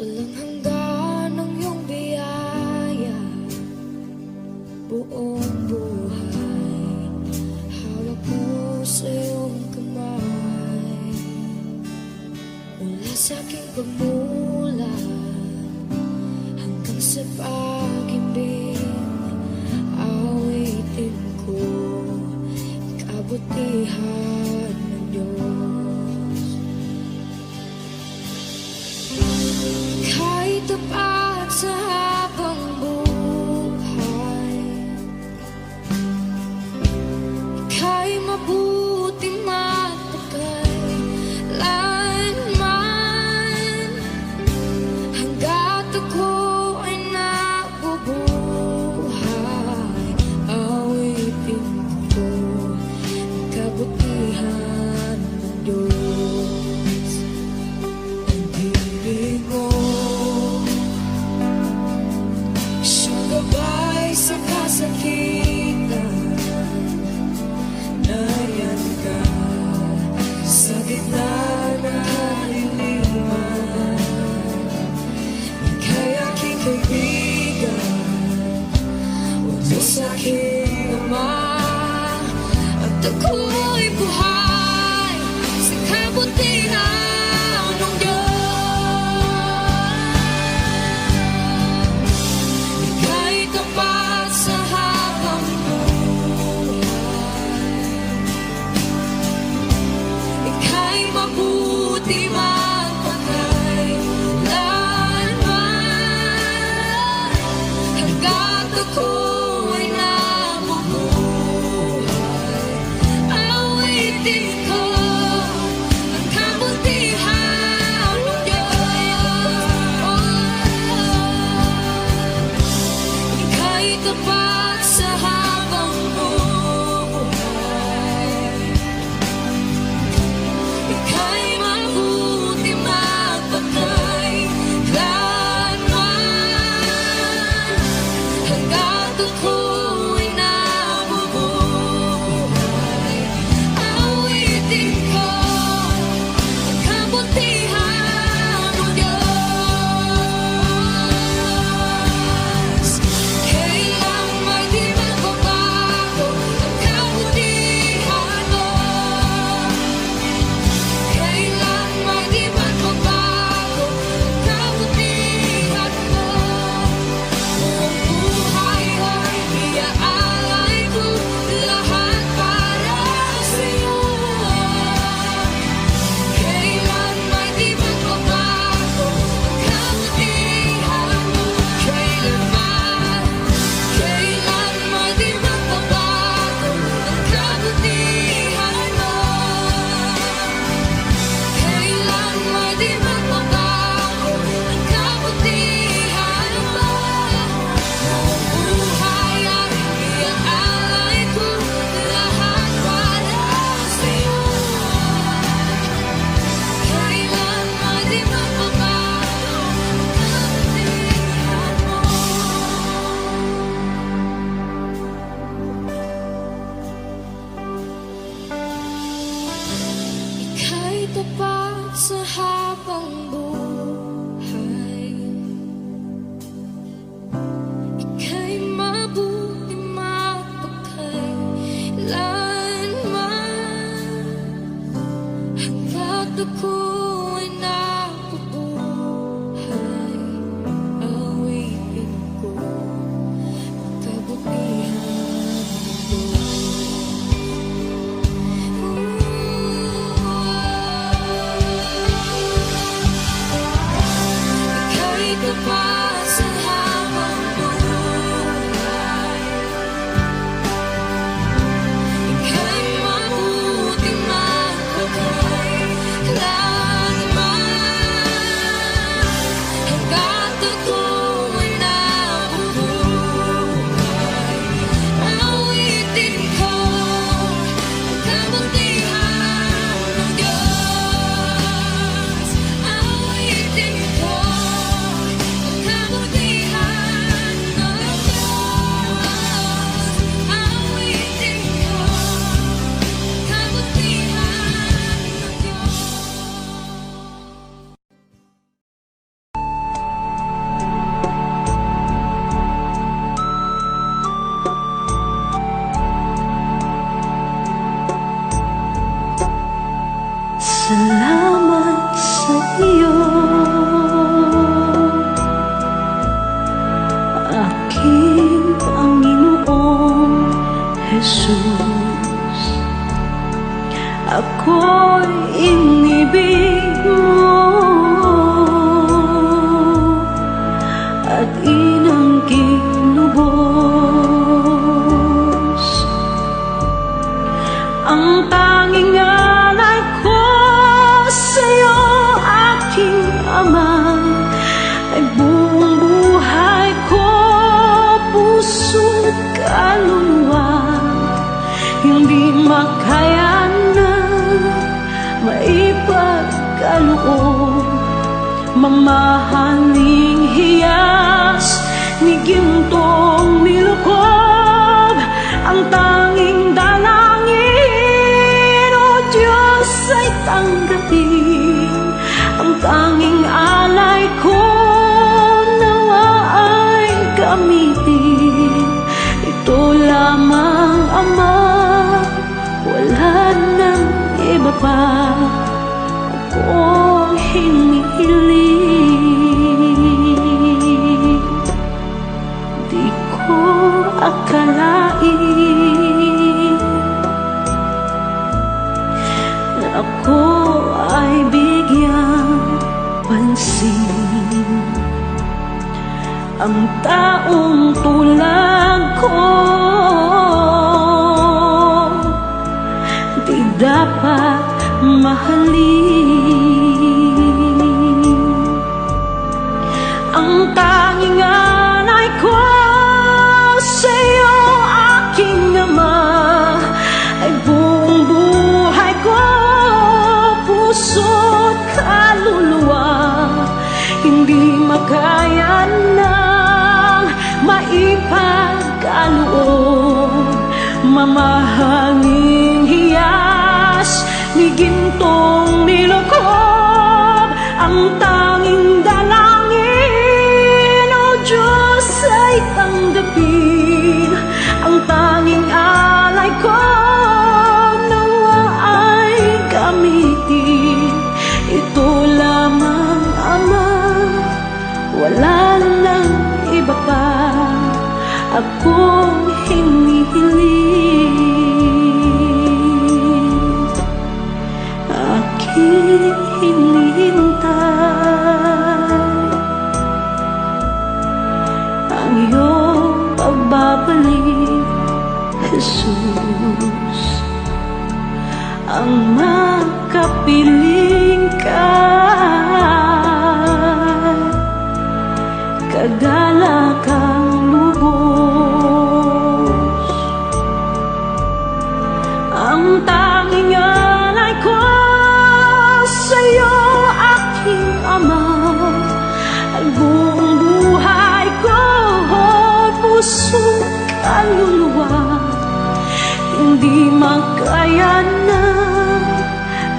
Walang hanggan ang iyong biyaya, buong buhay hawak mo sa iyong kamay. Mula sa aking pagmulat hanggang sa pag-ibig, awitin ko kabutihan ng Diyos. Kahit tapat sa habang buhay, ika'y mabuti magpakailanman. Hanggat ako ay nabubuhay, awitin ko ang kabutihan ng Diyos. Ang ibig mo, siyang gabay sa kasakitan. Nariyan ka sa gitna ng kaliliman. Ika'y aking kaibigan, Diyos aking Ama, at ako'y buhay sa kabutihan ng Diyos. Ika'y tapat sa habang buhay, ika'y mabuti magpakailanman. Hanggat ako ay nabubuhay, awitin ko ang kabutihan ng Diyos. Ika'y tapat sa habang buhay, ika'y mabuti magpakailanman. Hanggat ako ay nabubuhay, awitin ko ang kabutihan ng Diyos. Kailan may di magbabago ang kabutihan mo. Kailan may di magbabago ang kabutihan mo. Buong buhay ay iaalay ko lahat para sa'yo. Kailan may di magbabago ang kabutihan mo. Kailan may di magbabago ang kabutihan mo. Kailan may di magbabago ang kabutihan mo. Buong buhay ay iaalay ko lahat para sa'yo. Kailan may di magbabago ang kabutihan mo. Ika'y tapat sa habang buhay, ika'y mabuti magpakailanman. Hanggat ako ay nabubuhay, awitin ko ang kabutihan ng Diyos. Ika'y tapat sa habang buhay, ika'y mabuti magpakailanman. ako'y inibig mo at inangking lubos. Ang tanging alay ko sa'yo, aking ama, ay buong buhay ko, puso't kaluluwa. Hindi makayanan, maipagkaloob, mamahaling hiyas ni gintong nilukob. Ang tanging dalangin, O Diyos, ay tanggapin. Ang tanging alay ko, nawa ay gamitin. Ito lamang, Ama, wala nang iba pa akong hinihiling. Di ko akalain na ako ay bigyang pansin. Ang taong tulad ko di dapat mahalin. Ang tanging alay ko sa'yo, aking ama, ay buong buhay ko, puso't kaluluwa. Hindi makayanang maipagkaloob, mamahaling hiyas ni gintong nilukob. Ang tanging dalangin, O Diyos, ay tanggapin. Ang tanging alay ko, nawa ay gamitin. Ito lamang, Ama, wala nang iba pa akong hinihiling. Aking hinihintay ang iyong pagbabalik, Jesus. Ang makapiling ka, kagalakang lubos. Ang tanging alay ko sa'yo, aking ama, ay buong buhay ko, puso't kaluluwa. Hindi makayanan,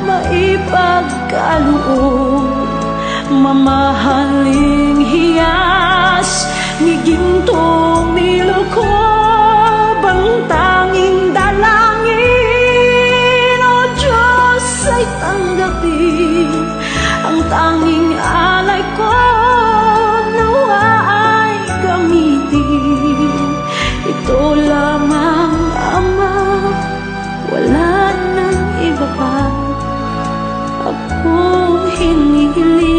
maipagkaloob, mamahaling hiyas ni gintong nilukob. Ang tanging dalangin, O Diyos, ay tanggapin. Ang tanging alay ko, nawa ay gamitin. Ito lamang, Ama, wala nang iba pa akong hinihiling.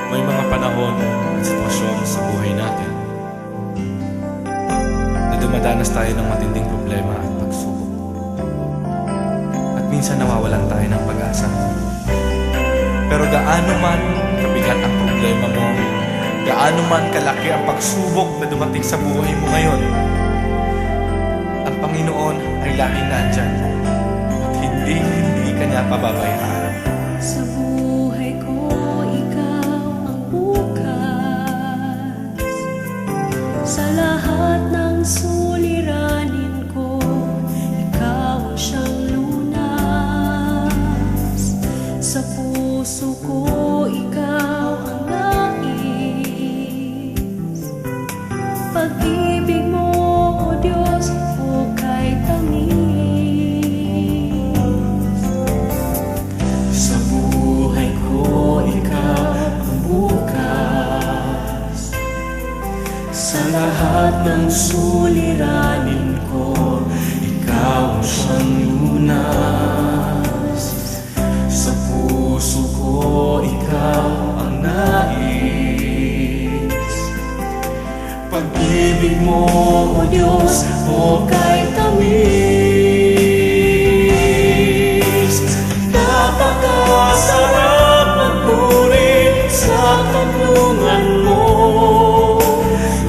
May mga panahon at sitwasyon sa buhay natin na dumadanas tayo ng matinding problema at pagsubok. At minsan nawawalan tayo ng pag-asa. Pero gaano man kabigat ang problema mo, gaano man kalaki ang pagsubok na dumating sa buhay mo ngayon, ang Panginoon ay laging nandyan at hindi ka niya pababayaan. Sa buhay ko, ikaw ang bukas. Sa lahat ng suliranin ko, ikaw ang siyang lunas. Sa puso ko, ikaw ang nais. Pag-ibig mo, O Diyos, hukay tangis. o kay tamis. Napakasarap magpuri sa kanlungan mo.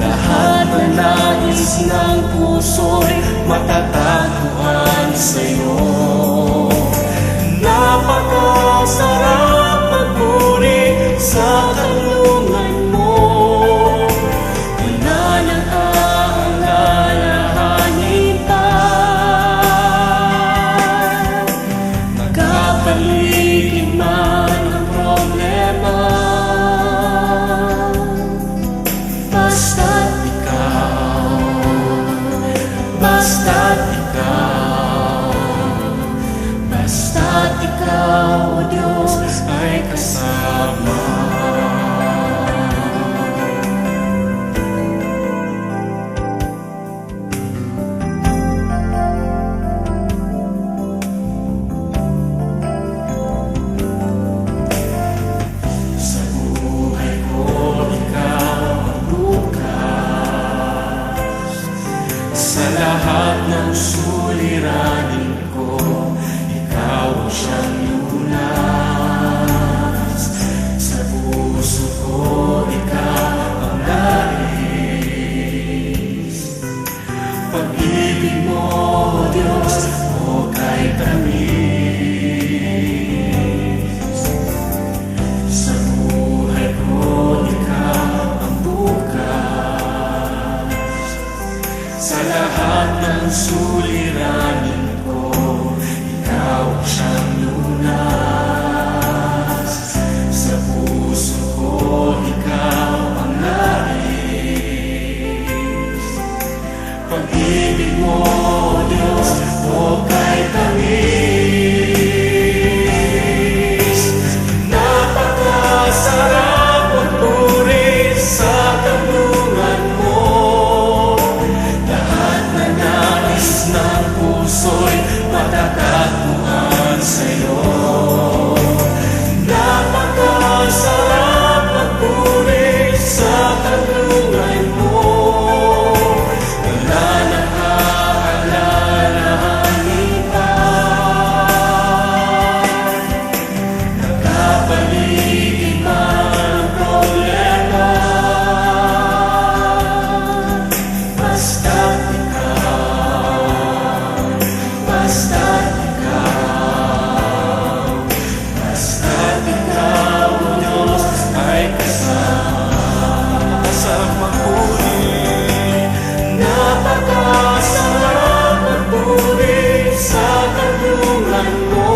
Lahat na nais ng puso'y matatagpuan sa'yo. Napakasarap magpuri sa kanlungan mo. Wala nang aalalahanin pa. Nagkapaligid man ang problema, basta't ikaw, basta't ikaw, basta't ikaw, o Diyos, ay kasama. Sa buhay ko, ikaw ang bukas. Sa lahat ng suliranin ko, ikaw ang siyang lunas. Sa puso ko, ikaw ang nais. Pag-ibig mo, O Diyos, o kay tamis. Sa buhay ko, ikaw ang bukas. Sa lahat ng suliranin ko, ikaw ang siyang lunas. Sa puso ko, ikaw ang nais. Pag-ibig mo, O Diyos, o kay tamis. Napakasarap magpuri sa kanlungan mo. Lahat na nais ng puso'y matatagpuan sa'yo. Napakasarap magpuri sa kanlungan mo. Wala nang aalalahanin pa. Nagkapaligid man ang problema, basta't ikaw, basta't ikaw, basta't ikaw, O Diyos, ay kasama. Sarap magpuri, napakasarap magpuri sa kanlungan mo.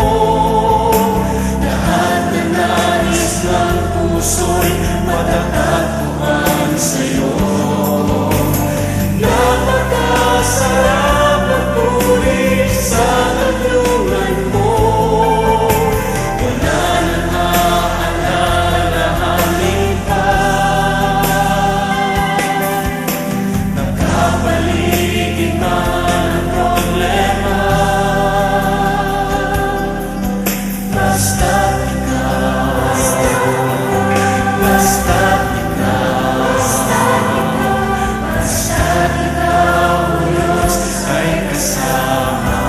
Lahat na nais ng puso'y matatagpuan sa'yo. Napakasarap magpuri sa kanlungan mo. Wala nang aalalahanin pa. Nagkapaligid man ang problema, basta't ikaw, basta't ikaw, basta't ikaw, O Diyos, ay kasama.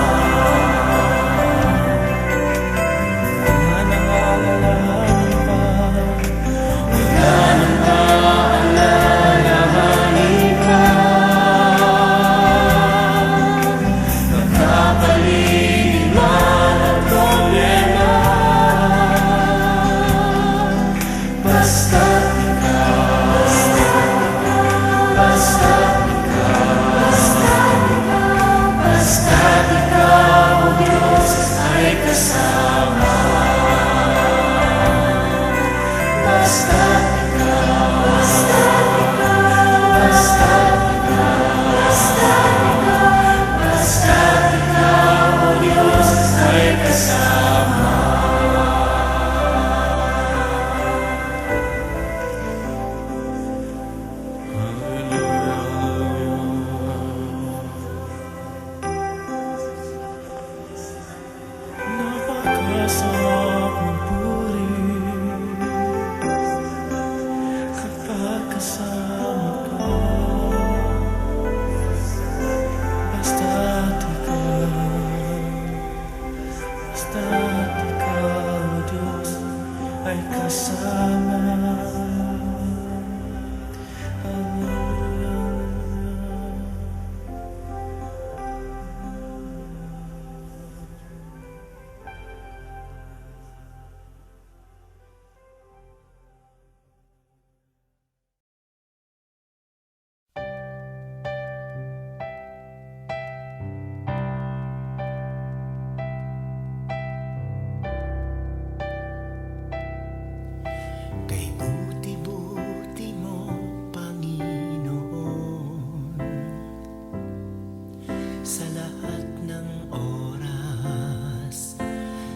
Wala nang aalalahanin pa. Wala nang aalalahanin pa. Nagkapaligid man ang problema, basta't ikaw, basta't ikaw, basta't ikaw, O Diyos, ay kasama. Basta't ikaw, basta't ikaw, basta't ikaw, O Diyos, ay kasama. Napakasarap magpuri kapag kasama ka. Basta't ikaw, Diyos, ay kasama. Kay buti-buti mo, Panginoon, sa lahat ng oras,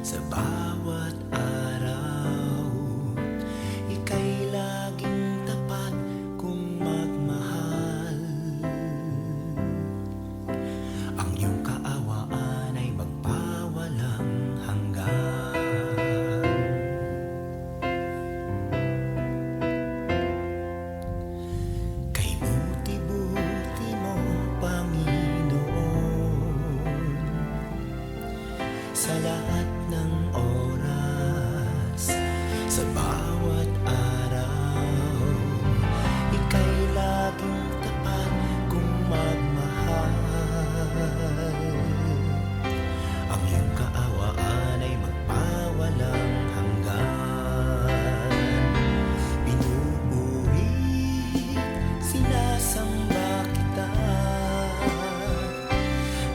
sa bawat araw, ika'y laging tapat kung magmahal. Ang iyong kaawaan ay magpawalang hanggan. Kay buti-buti mo, Panginoon, sa lahat ng oras, sa bawat araw, ika'y laging tapat kung magmahal. Ang iyong kaawaan ay magpawalang hanggan. Pinupuri, sinasamba kita,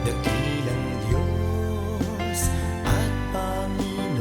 dakilang Diyos at Panginoon.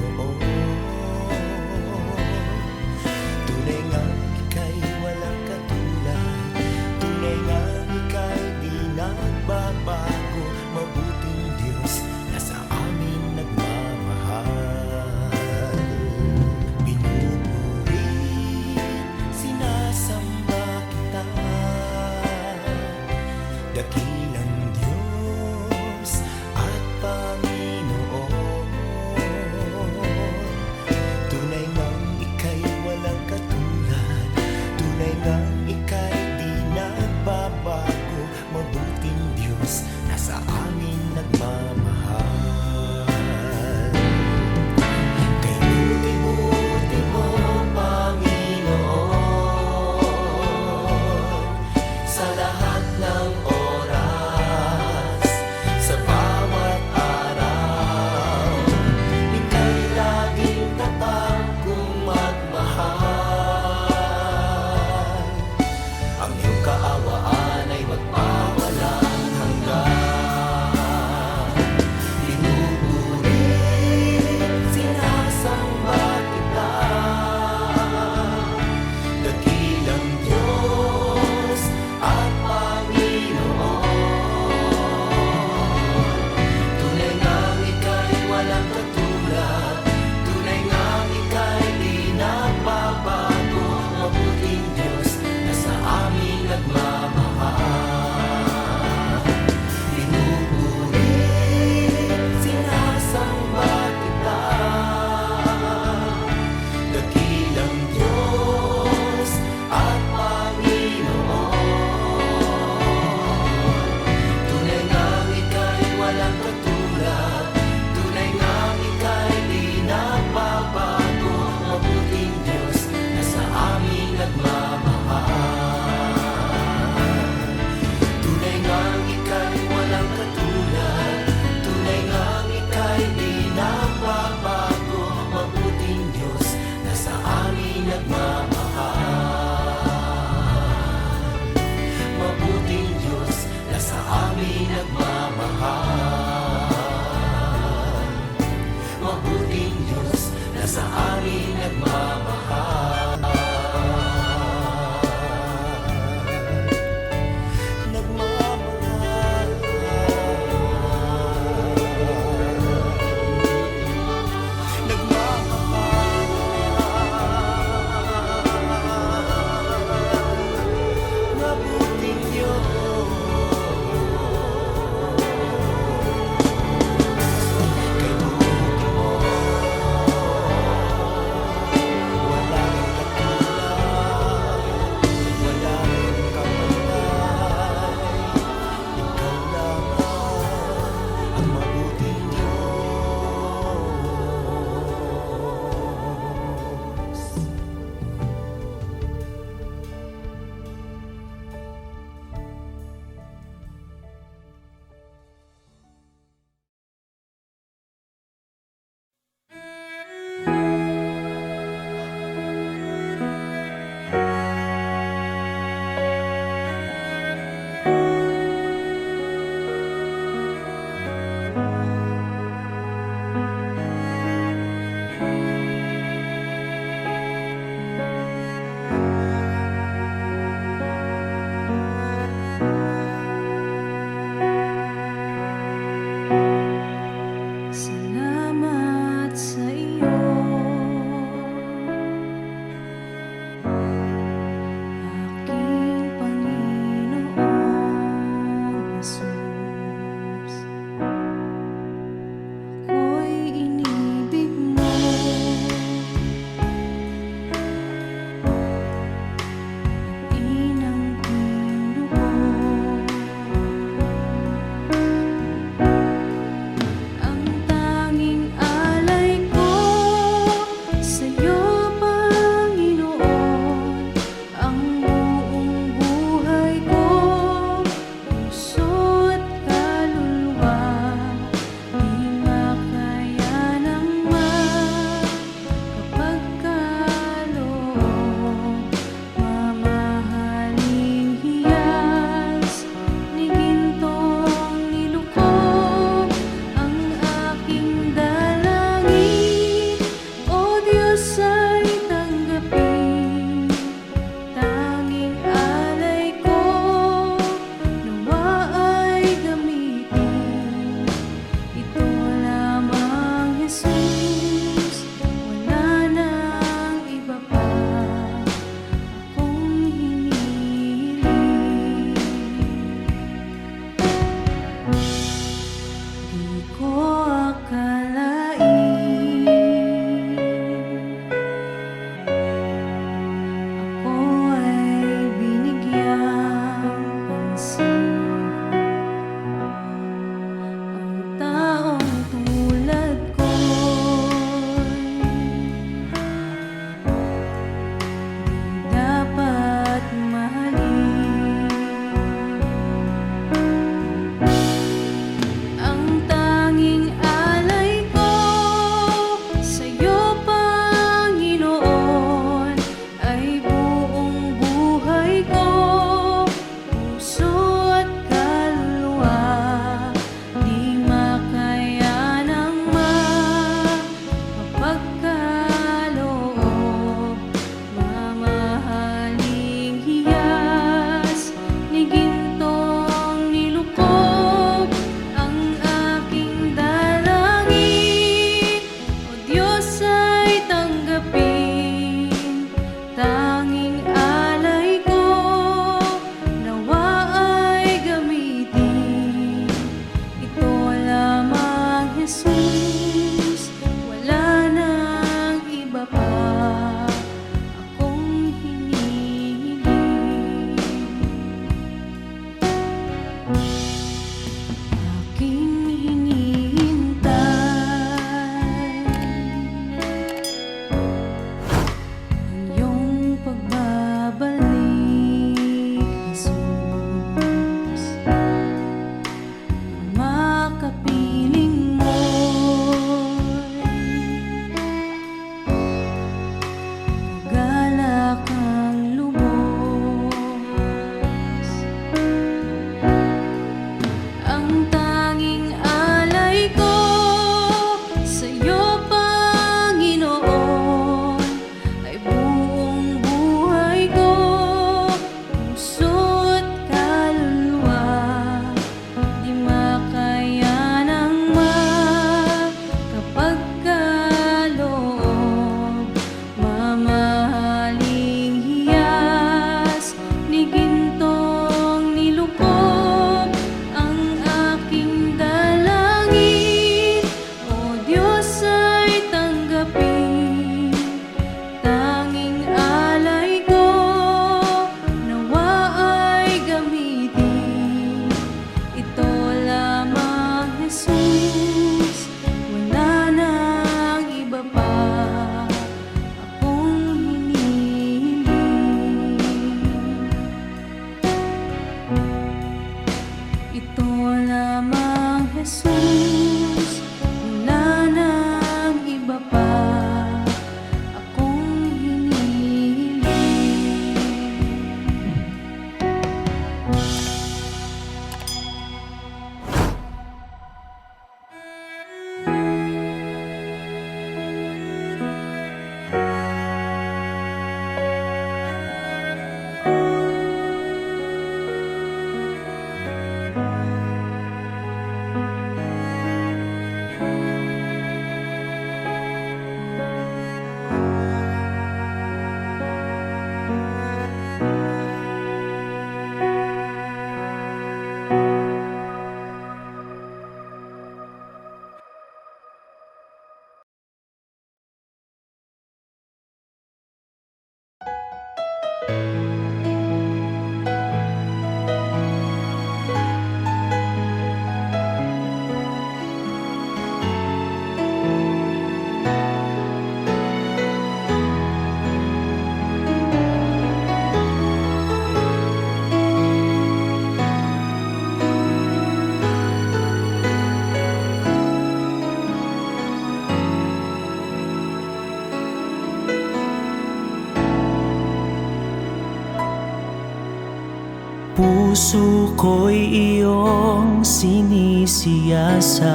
Puso ko'y iyong sinisiyasat.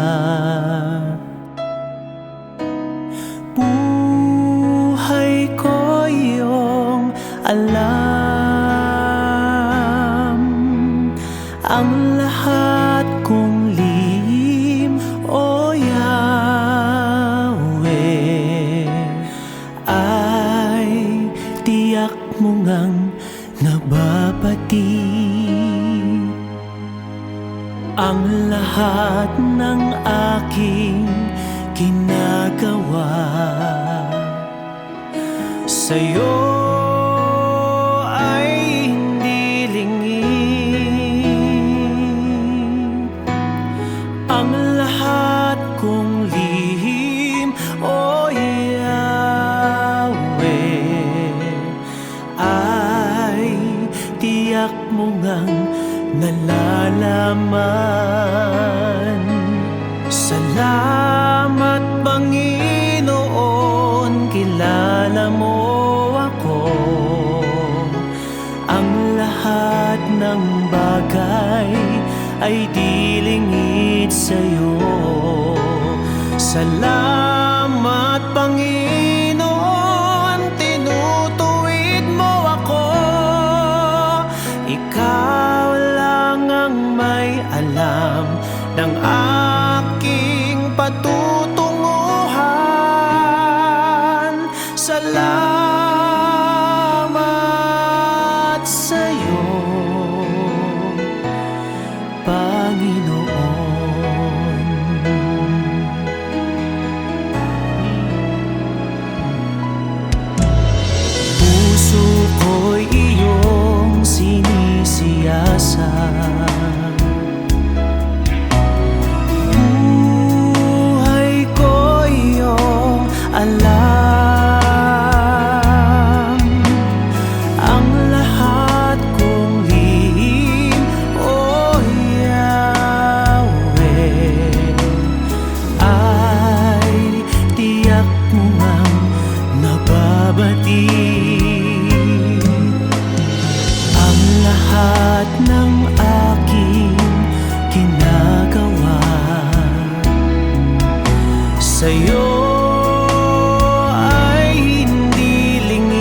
Buhay ko iyong alam. Ang lahat kong lihim, O Yahweh, ay tiyak mo ngang nababati. Ang lahat ng aking ginagawa sa'yo ay hindi lingid. Ang lahat kong lihim, O Yahweh, ay tiyak mo ngang nalalaman. Salamat, Panginoon, kilala mo ako. Ang lahat ng bagay ay di lingid sa'yo. Salamat, Panginoon, tinutuwid mo ako. Ikaw lang ang may alam ng aking patutunguhan. Salamat sa'yo, Panginoon. Puso ko'y iyong sinisiyasat. Buhay ko iyong alam. Ang lahat kong lihim, O Yahweh, ay tiyak mo ngang nababati. Ang lahat ng aking ginagawa sa'yo ay hindi lingid.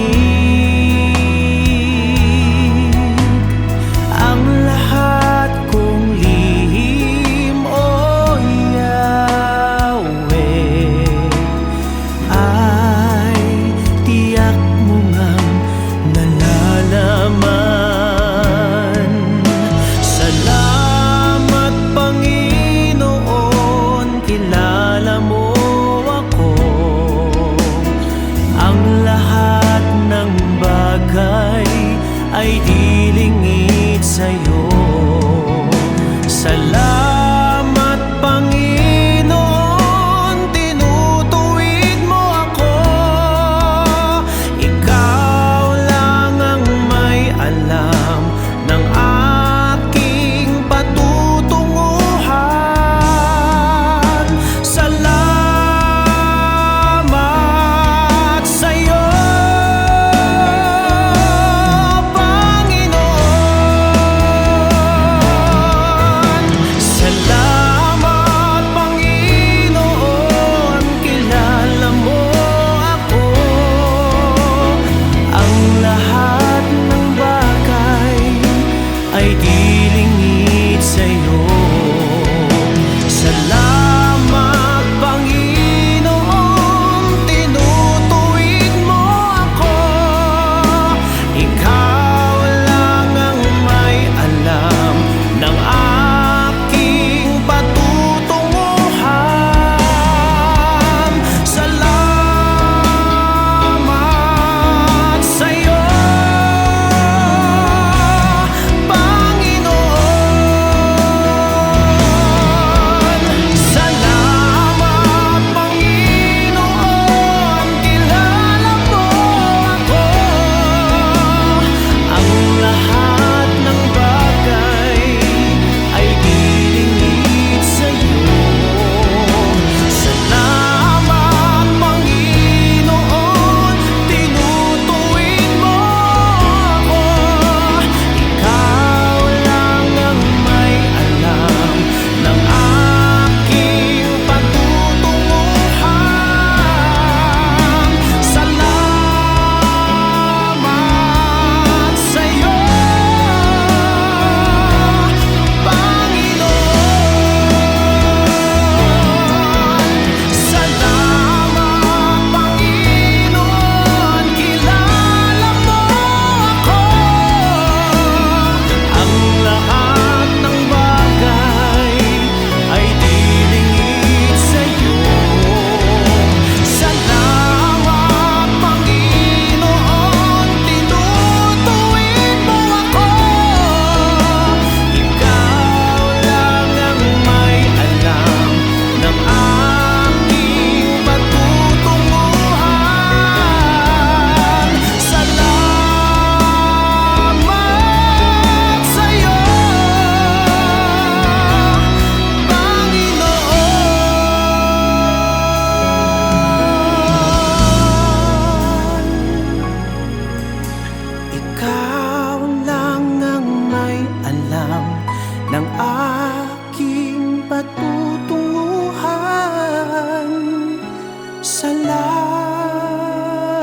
Ang lahat kong lihim, O Yahweh, ay tiyak mo ngang nalalaman. Salamat, Panginoon, kilala mo ako.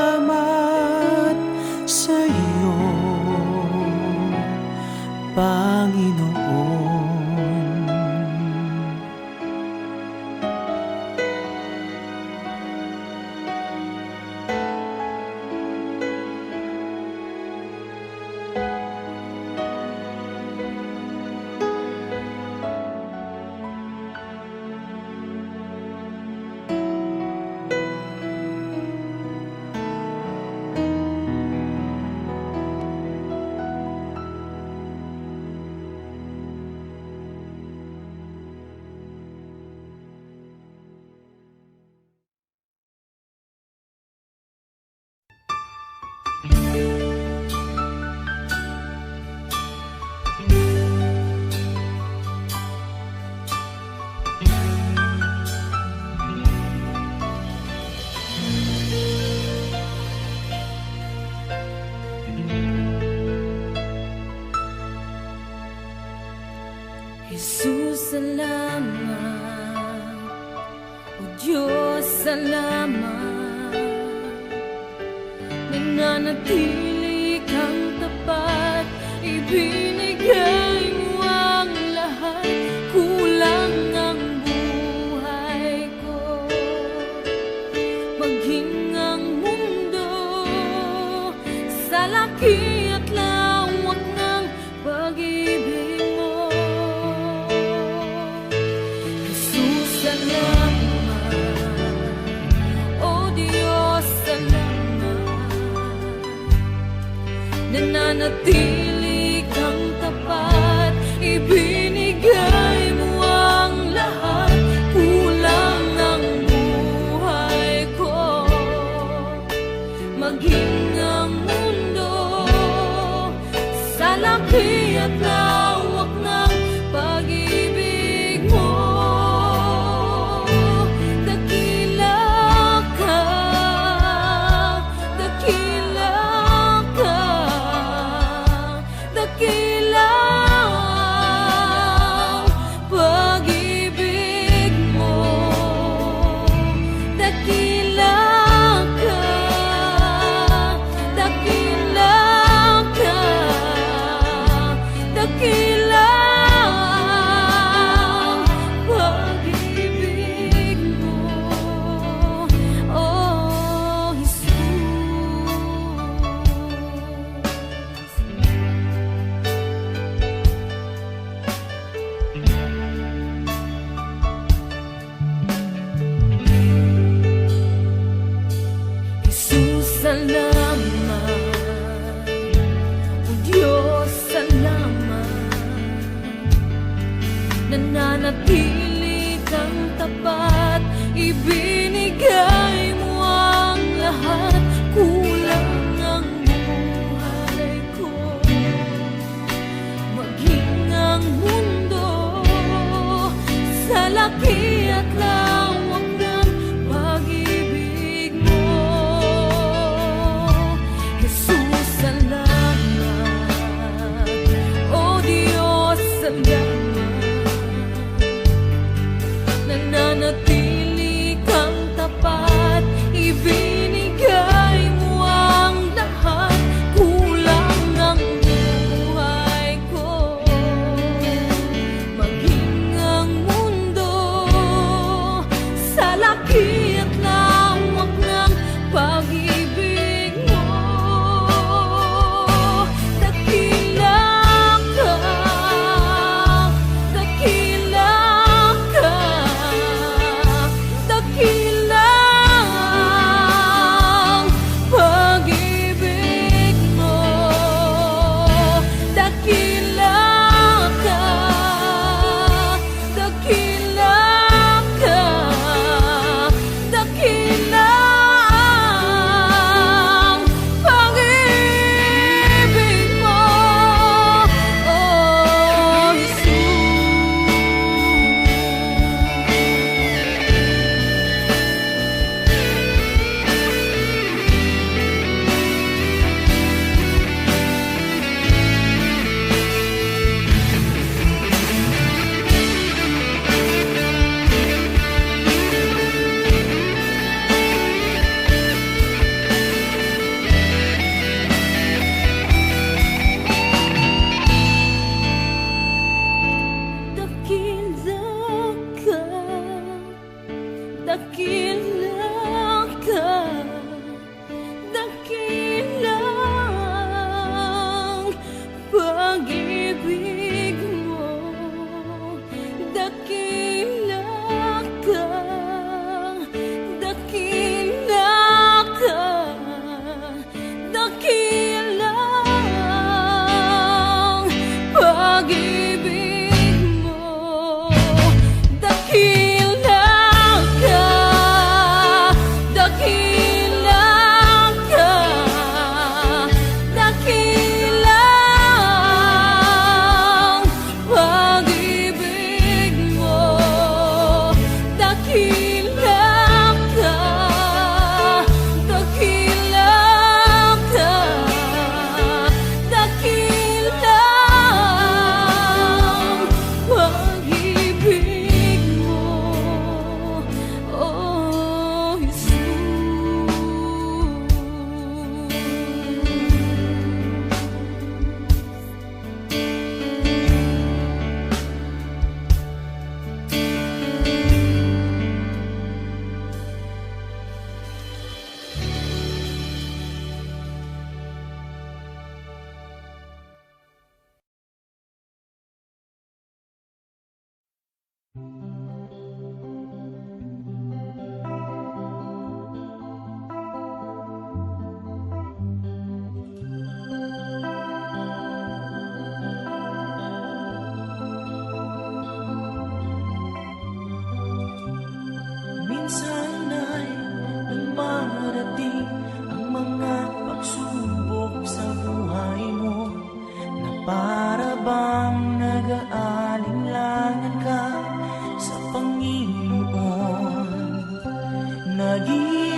Salamat sa iyo, Panginoon. Jesus, salamat. O Diyos, salamat. Nananatili kang tapat, ibinigay mo ang lahat. Kulang ang buhay ko, maging ang mundo sa laki at lawak ng pag-ibig mo. Jesus, salamat. O Diyos, salamat. Nananatili kang tapat, ibinigay mo ang lahat. Kulang ang buhay ko, maging ang mundo sa laki at lawak ng pag-ibig mo. Dakila ka, dakila ka,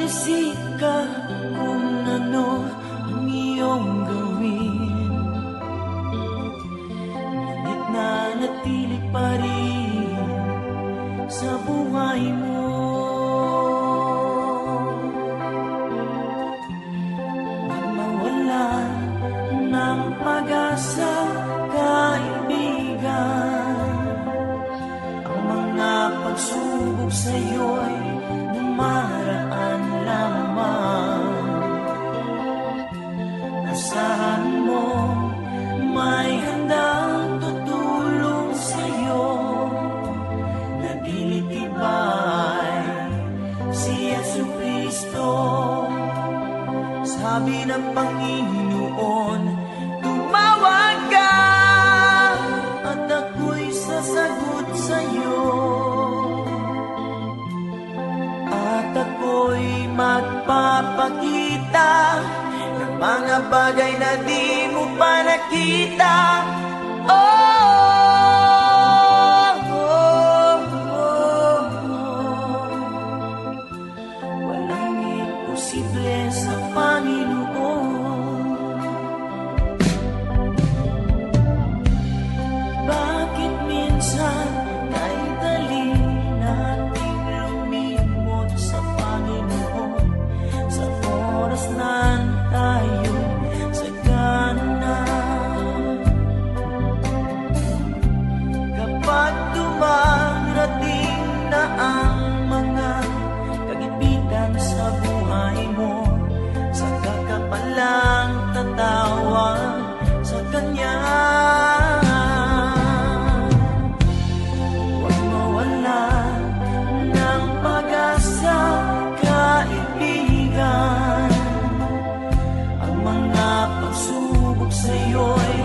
Isip ka kung ano ang iyong gawin, ngunit nanatili pa rin sa buhay mo. Huwag mawalan ng pag-asa, kaibigan. Ang mga pagsubok sa'yo'y dumaraan lamang. Asahan mo may handang tutulong sa'yo, nagilitibay si Jesucristo. Sabi ng Panginoon, tumawag ka at ako'y sasagot sa'yo, at ako'y magpapakita ng mga bagay na di mo pa nakita. Oh, oh, oh, oh. Walang imposible sa Panginoon. Bakit minsan ay dali nating lumimot sa Panginoon, sa oras na tayo sa gana? Kapag dumarating na ang mga kagipitan sa buhay mo, saka ka palang tatawag sa Kanya. Huwag mawalan ng pag-asa, kaibigan. Ang mga pagsubok sa'yo'y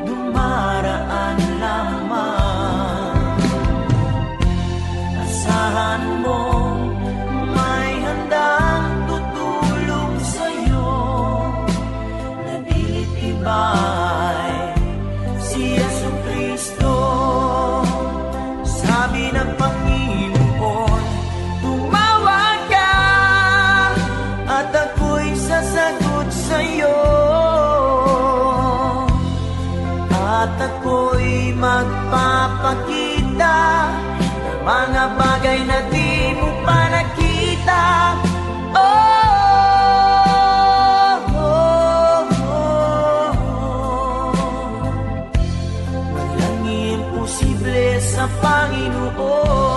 dumaraan lamang. Asahan mo may handang tutulong sa'yo, nagilitibay si Jesucristo. Sabi ng Panginoon, tumawag ka at ako'y sasagot sa'yo, at ako'y magpapakita ng mga bagay na di mo pa nakita. Oh, oh, oh. Walang imposible sa Panginoon.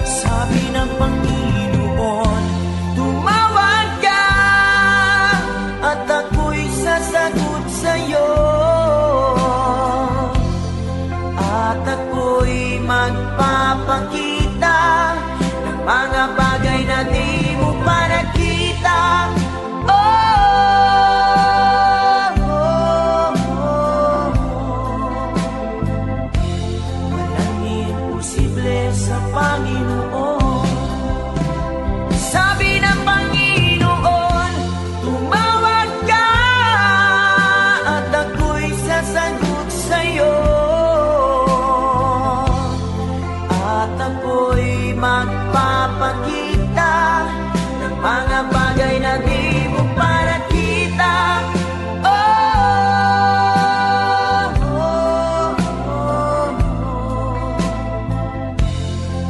Sabi ng Panginoon, tumawag ka at ako'y sasagot sa'yo, at ako'y magpapakita ng mga bagay na di mo pa nakita. Oh, oh, oh. Walang imposible sa Panginoon. Sabi ng Panginoon, tumawag ka at ako'y sasagot sa'yo, at ako'y magpapakita ng mga bagay na di mo pa nakita. Oh, oh, oh, oh.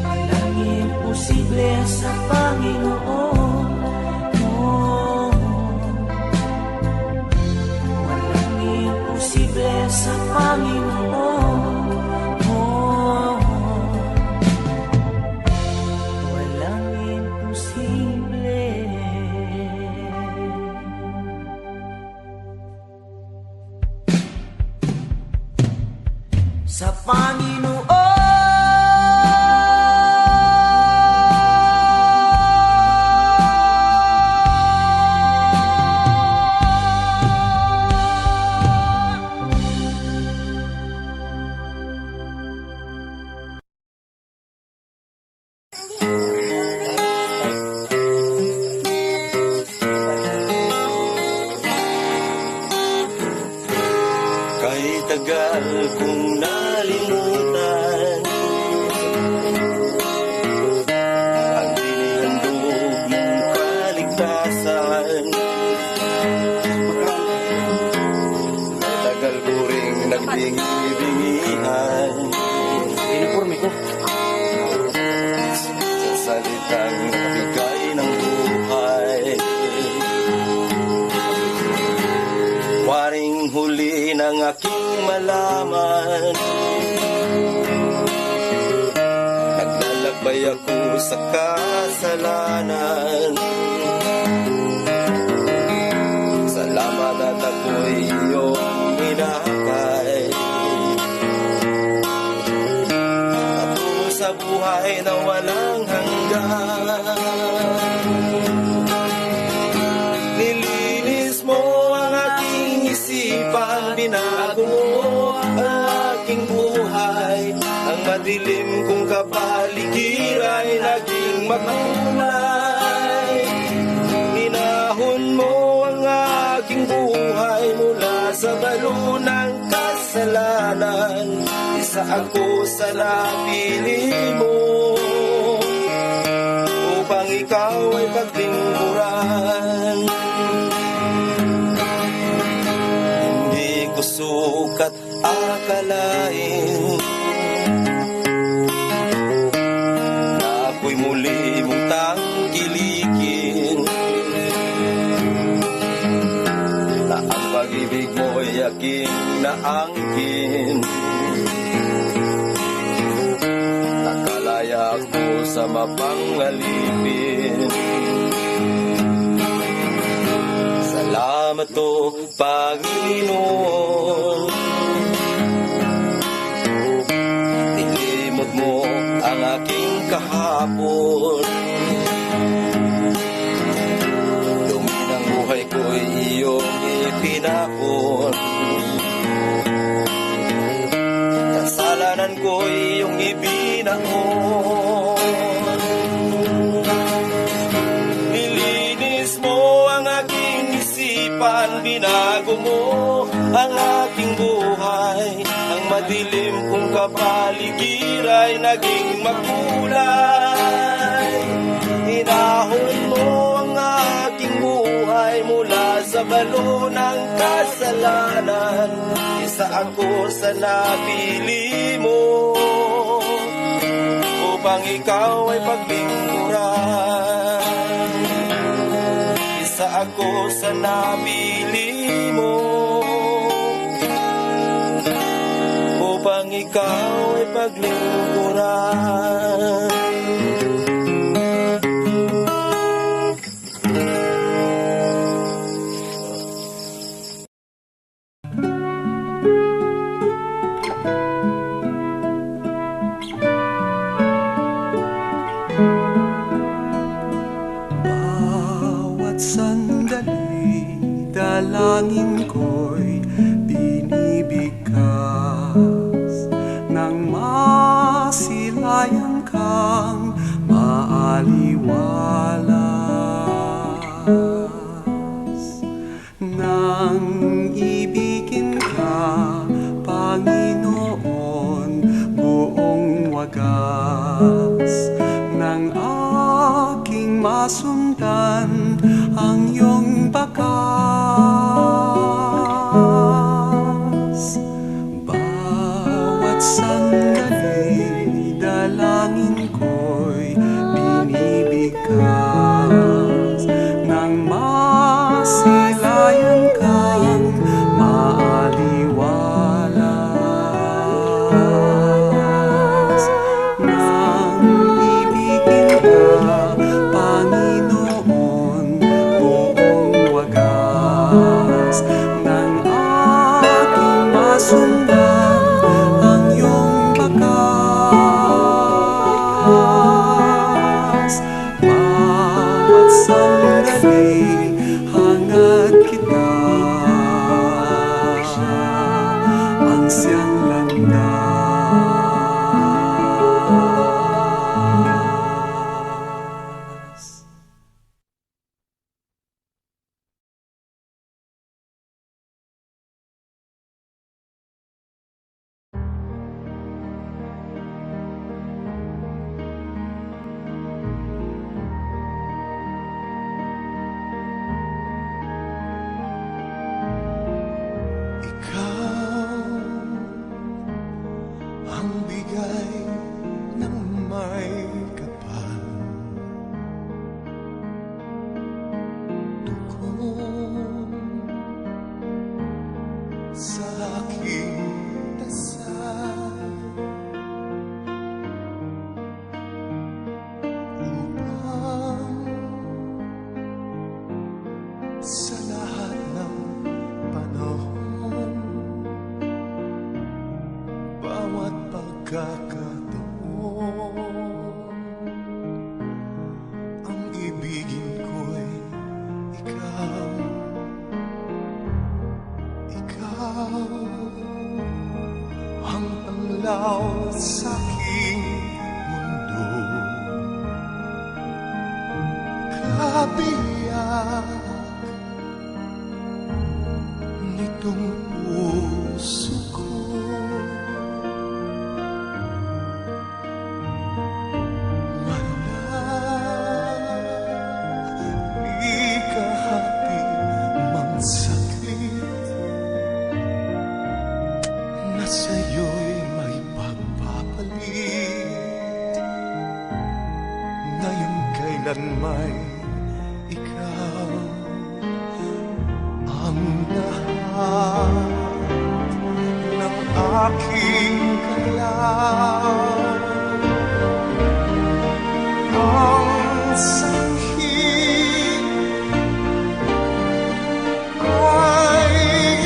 Walang imposible sa Panginoon. Oh, walang imposible sa Panginoon. Oh, walang imposible. Sa Panginoon. bingi-bingihan Uniforme ko. sa salitang bigay ng buhay. Waring huli ng aking malaman, naglalakbay ako sa kasalanan. Salamat at ako'y iyong inakay, patungo sa buhay na walang hanggan. Nilinis mo ang aking isipan, binago mo ang aking buhay. Ang madilim kong kapaligiran ay naging magkulay. Minahon mo ang aking buhay mula sa balo ng kasalanan. Isa ako sa napili mo upang ikaw ay paglingkuran. Hindi ko sukat akalain na ako'y muli mong tangkilikin, na ang pag-ibig mo'y aking naangkin. Nakalaya ako sa mapangalipin. Salamat o Panginoon, nilimot mo ang aking kahapon. Dumi ng buhay ko'y iyong ipinapon. Kasalanan ko'y iyong ibinaon. Nilinis mo ang aking isipan, binago mo ang aking buhay. Ang madilim kong kapaligiran ay naging magkulay. Hinahon mo ang aking buhay mula sa balo ng kasalanan. Isa ako sa napili mo upang ikaw ay paglingkuran. Isa ako sa napili mo upang ikaw ay paglingkuran. Bawat sandali, dalangin ko'y binibigkas nang masilayan kang maaliwalas. Nang ibigin ka, Panginoon, buong wagas, nang aking masundan ang iyong bakas. Bawat sandali, dalangin ko'y binibigkas nang masilayan kang maaliwalas. Nang ibigin ka, Panginoon, buong wagas, biyak nitong puso ko. Wala ikahati mang saglit na sa'yo'y may pagpapalit. Ngayon kailan may ikaw ang lahat ng aking galaw. Ang sanhi ay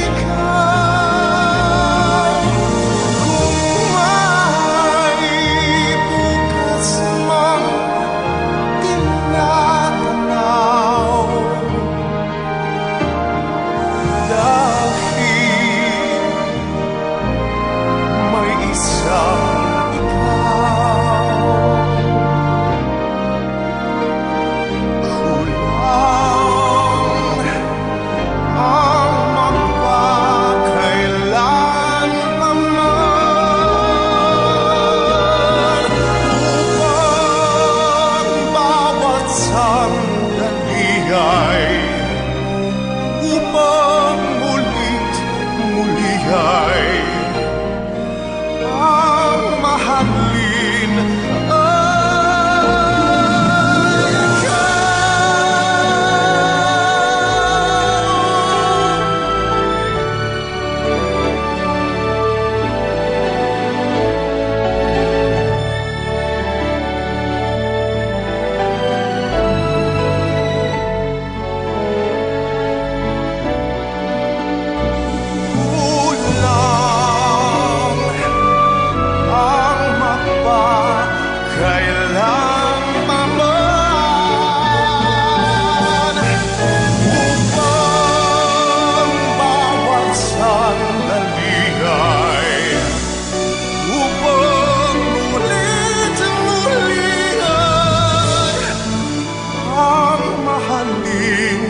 ikaw. Kung may bukas mang tinatanaw, dahil may isang ikaw. Kulang ang magpakailanman upang bawat sandali ay upang mulit muli ay ang mahalin ay kulang ang magpakailanman upang bawat sandali ay upang mulit muli ay ang mahalin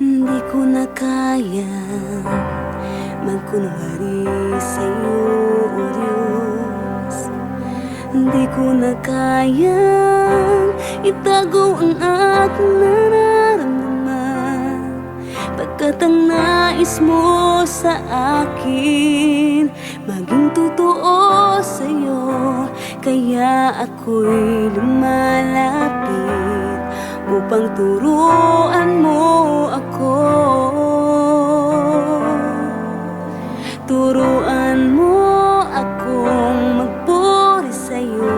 Hindi ko na kaya magkunwari sa'yo, O Diyos. Hindi ko na kaya itago ang aking nararamdaman, pagkat ang nais mo sa akin maging totoo sa'yo. Kaya ako'y lumalapit upang turuan mo ako. Turuan mo akong magpuri sa'yo.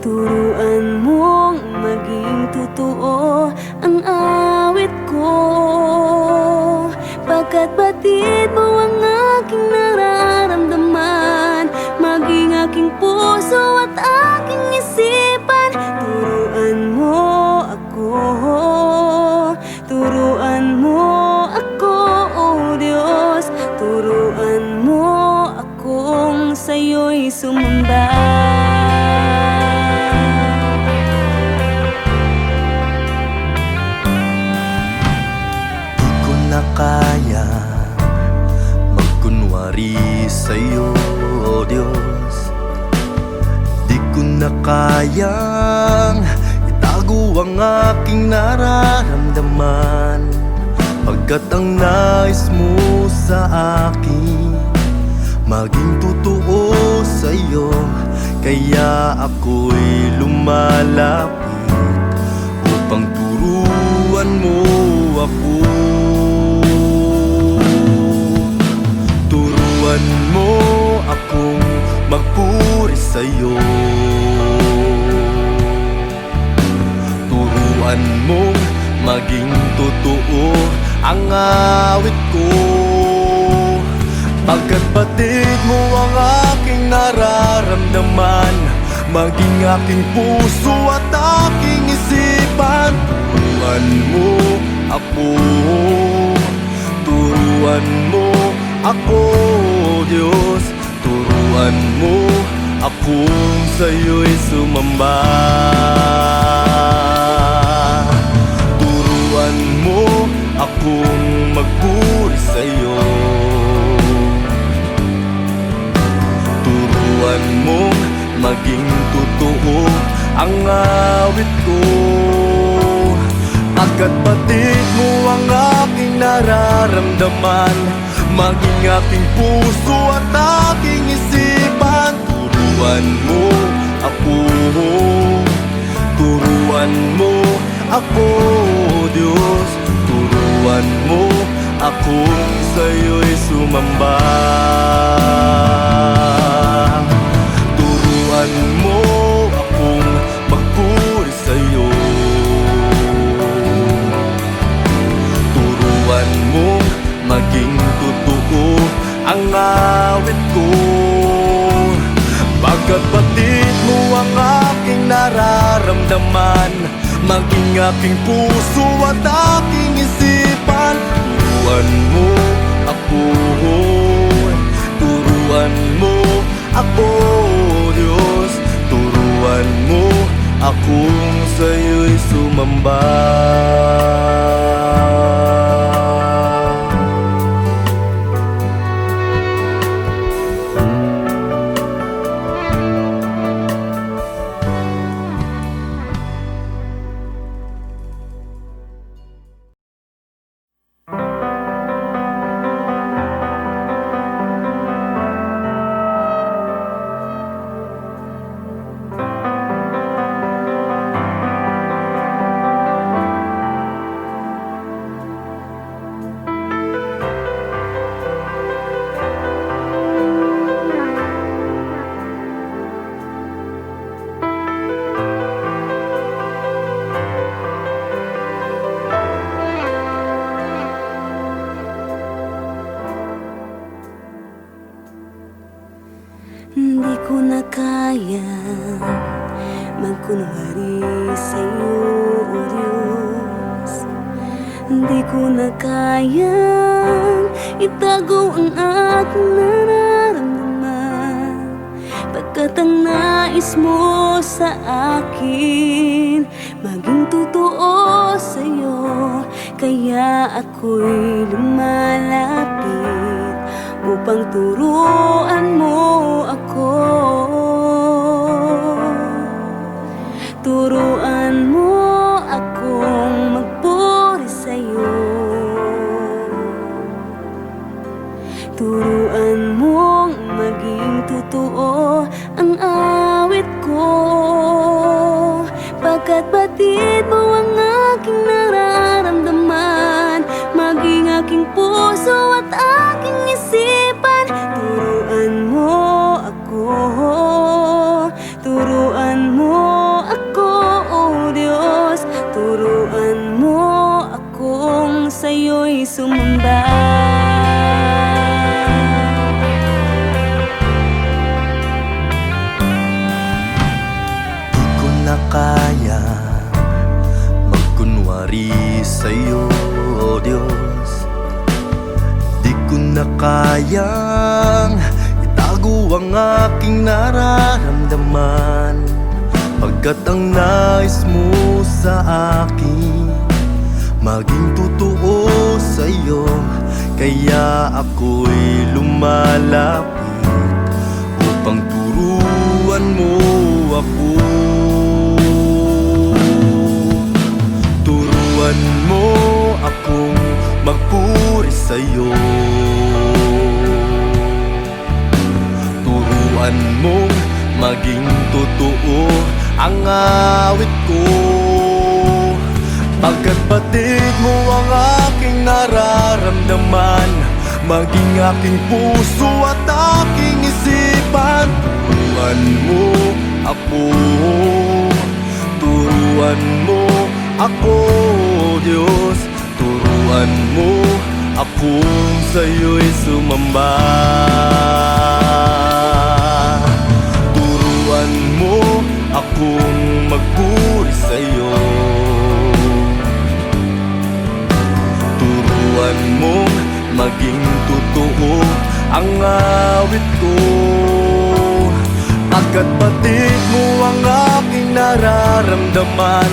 Turuan mong maging totoo ang awit ko, pagkat batid mo ang aking nararamdaman, maging aking puso at aking isipan. Turuan mo ako, turuan mo ako, O Diyos. Turuan mo akong sa'yo'y sumamba. Di ko na kaya sa'yo, oh Diyos. Di ko na kayang itago ang aking nararamdaman, pagkat ang nais mo sa akin maging totoo sa'yo. Kaya ako'y lumalapit upang turuan mo ako. Turuan mo akong magpuri sa'yo. Turuan mong maging totoo ang awit ko, pagkat batid mo ang aking nararamdaman, maging aking puso at aking isipan. Turuan mo ako, turuan mo ako, Diyos. Turuan mo akong sa'yo'y sumamba. Turuan mo akong magpuri sa'yo. Turuan mong maging totoo ang awit ko, pagkat batid mo ang aking nararamdaman, maging aking puso at aking isipan. Turuan mo ako, turuan mo ako, Diyos. Turuan mo akong sa'yo'y sumamba. Turuan mo akong magpuri sa'yo. Turuan mong maging totoo ang awit ko, pagkat batid mo ang aking nararamdaman, maging aking puso at aking isipan. Turuan mo ako, turuan mo ako, Diyos. Turuan mo akong sa'yo'y sumamba. Hindi ko na kaya magkunwari sa'yo, o Diyos. Hindi ko na kayang itago ang aking nararamdaman, pagkat ang nais mo sa akin maging totoo sa'yo. Kaya ako'y lumalapit upang turuan mo ako. Turuan mo akong magpuri sa'yo. Turuan mong maging totoo ang awit ko, pagkat batid mo ang aking nararamdaman, maging aking puso at aking isipan. Turuan mo ako, turuan mo ako, oh Diyos. Turuan mo akong sa'yo'y sumamba. Di ko na kaya magkunwari sa'yo, oh Diyos. Di ko na kayang itago ang aking nararamdaman, pagkat ang nais mo sa akin maging totoo sa'yo. Kaya ako'y lumalapit sa'yo. Turuan mong maging totoo ang awit ko, pagkat batid mo ang aking nararamdaman, maging aking puso at aking isipan. Turuan mo ako, turuan mo ako, Diyos. Turuan mo akong sa'yo'y sumamba. Turuan mo akong magpuri sa'yo. Turuan mong maging totoo ang awit ko, pagkat batid mo ang aking nararamdaman,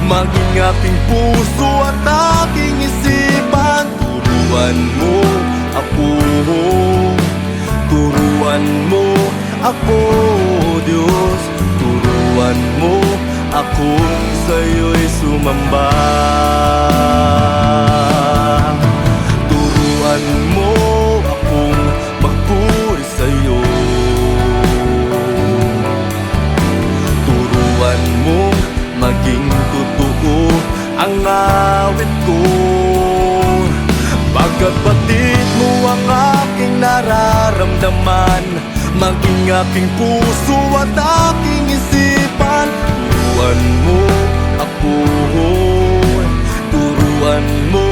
maging aking puso at aking isipan. Turuan mo ako, turuan mo ako, Diyos. Turuan mo akong sa'yo'y sumamba. Turuan mo akong magpuri sa'yo. Turuan mo maging totoo ang awit ko, pagkat batid mo ang aking nararamdaman, maging aking puso at aking isipan. Turuan mo ako, turuan mo